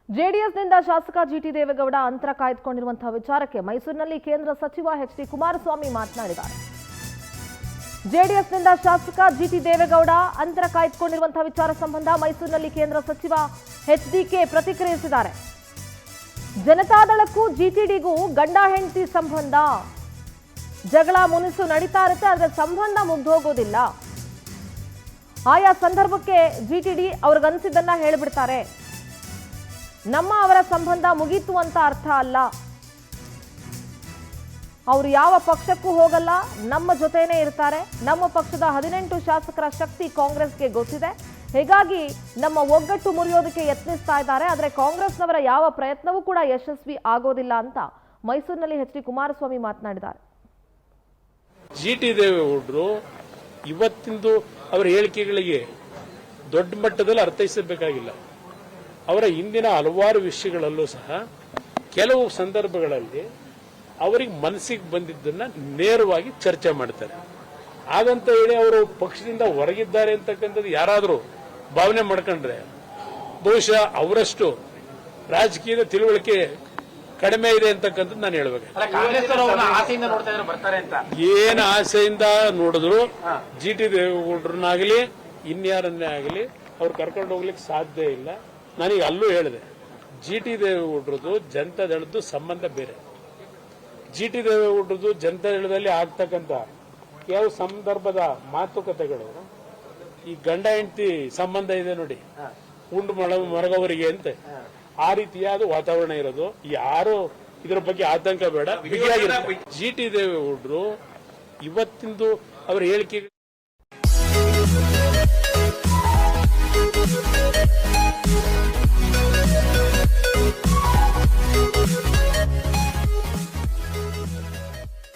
ಜೆಡಿಎಸ್ನಿಂದ ಶಾಸಕ ಜಿಟಿ ದೇವೇಗೌಡ ಅಂತರ ಕಾಯ್ದುಕೊಂಡಿರುವಂತಹ ವಿಚಾರಕ್ಕೆ ಮೈಸೂರಿನಲ್ಲಿ ಕೇಂದ್ರ ಸಚಿವ ಎಚ್ ಡಿ ಕುಮಾರಸ್ವಾಮಿ ಮಾತನಾಡಿದ್ದಾರೆ. ಜೆಡಿಎಸ್ನಿಂದ ಶಾಸಕ ಜಿಟಿ ದೇವೇಗೌಡ ಅಂತರ ಕಾಯ್ದುಕೊಂಡಿರುವಂತಹ ವಿಚಾರ ಸಂಬಂಧ ಮೈಸೂರಿನಲ್ಲಿ ಕೇಂದ್ರ ಸಚಿವ ಎಚ್ಡಿಕೆ ಪ್ರತಿಕ್ರಿಯಿಸಿದ್ದಾರೆ. ಜನತಾದಳಕ್ಕೂ ಜಿಟಿಡಿಗೂ ಗಂಡ ಹೆಂಡತಿ ಸಂಬಂಧ, ಜಗಳ ಮುನಿಸು ನಡೀತಾ ಇರುತ್ತೆ, ಆದರೆ ಸಂಬಂಧ ಮುಗ್ದೋಗೋದಿಲ್ಲ. ಆಯಾ ಸಂದರ್ಭಕ್ಕೆ ಜಿಟಿಡಿ ಅವ್ರಿಗನ್ಸಿದ್ದನ್ನ ಹೇಳಿಬಿಡ್ತಾರೆ. ನಮ್ಮ ಅವರ ಸಂಬಂಧ ಮುಗೀತು ಅಂತ ಅರ್ಥ ಅಲ್ಲ. ಅವರು ಯಾವ ಪಕ್ಷಕ್ಕೂ ಹೋಗಲ್ಲ, ನಮ್ಮ ಜೊತೆನೇ ಇರ್ತಾರೆ. ನಮ್ಮ ಪಕ್ಷದ 18 ಶಾಸಕರ ಶಕ್ತಿ ಕಾಂಗ್ರೆಸ್ಗೆ ಗೊತ್ತಿದೆ. ಹೀಗಾಗಿ ನಮ್ಮ ಒಗ್ಗಟ್ಟು ಮುರಿಯೋದಕ್ಕೆ ಯತ್ನಿಸ್ತಾ ಇದ್ದಾರೆ. ಆದರೆ ಕಾಂಗ್ರೆಸ್ನವರ ಯಾವ ಪ್ರಯತ್ನವೂ ಕೂಡ ಯಶಸ್ವಿ ಆಗೋದಿಲ್ಲ ಅಂತ ಮೈಸೂರಿನಲ್ಲಿ ಎಚ್ ಡಿ ಕುಮಾರಸ್ವಾಮಿ ಮಾತನಾಡಿದ್ದಾರೆ. ಜಿಟಿ ದೇವೇಗೌಡರು ಇವತ್ತಿಂದು ಅವರ ಹೇಳಿಕೆಗಳಿಗೆ ದೊಡ್ಡ ಮಟ್ಟದಲ್ಲಿ ಅರ್ಥೈಸಬೇಕಾಗಿಲ್ಲ. ಅವರ ಹಿಂದಿನ ಹಲವಾರು ವಿಷಯಗಳಲ್ಲೂ ಸಹ ಕೆಲವು ಸಂದರ್ಭಗಳಲ್ಲಿ ಅವರಿಗೆ ಮನಸ್ಸಿಗೆ ಬಂದಿದ್ದನ್ನ ನೇರವಾಗಿ ಚರ್ಚೆ ಮಾಡ್ತಾರೆ. ಹಾಗಂತ ಹೇಳಿ ಅವರು ಪಕ್ಷದಿಂದ ಹೊರಗಿದ್ದಾರೆ ಅಂತಕ್ಕಂಥದ್ದು ಯಾರಾದರೂ ಭಾವನೆ ಮಾಡ್ಕೊಂಡ್ರೆ ಬಹುಶಃ ಅವರಷ್ಟು ರಾಜಕೀಯದ ತಿಳುವಳಿಕೆ ಕಡಿಮೆ ಇದೆ ಅಂತಕ್ಕಂಥದ್ದು ನಾನು ಹೇಳ್ಬೇಕು. ಏನು ಆಸೆಯಿಂದ ನೋಡಿದ್ರು ಜಿಟಿ ದೇವೇಗೌಡರನ್ನಾಗಲಿ ಇನ್ಯಾರನ್ನೇ ಆಗಲಿ ಅವ್ರು ಕರ್ಕೊಂಡು ಹೋಗ್ಲಿಕ್ಕೆ ಸಾಧ್ಯ ಇಲ್ಲ. ನಾನೀಗ ಅಲ್ಲೂ ಹೇಳಿದೆ, ಜಿಟಿ ದೇವೇಗೌಡರದು ಜನತಾದಳದ್ದು ಸಂಬಂಧ ಬೇರೆ. ಜಿಟಿ ದೇವೇಗೌಡರದು ಜನತಾದಳದಲ್ಲಿ ಆಗ್ತಕ್ಕಂಥ ಯಾವ ಸಂದರ್ಭದ ಮಾತುಕತೆಗಳು ಈ ಗಂಡ ಹೆಂಡತಿ ಸಂಬಂಧ ಇದೆ ನೋಡಿ, ಉಂಡು ಮರಗವರಿಗೆ ಅಂತ ಆ ರೀತಿಯಾದ ವಾತಾವರಣ ಇರೋದು. ಯಾರು ಇದರ ಬಗ್ಗೆ ಆತಂಕ ಬೇಡ, ಬಿಗಿಯಾಗಿರುತ್ತೆ. ಜಿಟಿ ದೇವೇಗೌಡರು ಇವತ್ತಿಂದು ಅವರ ಹೇಳಿಕೆ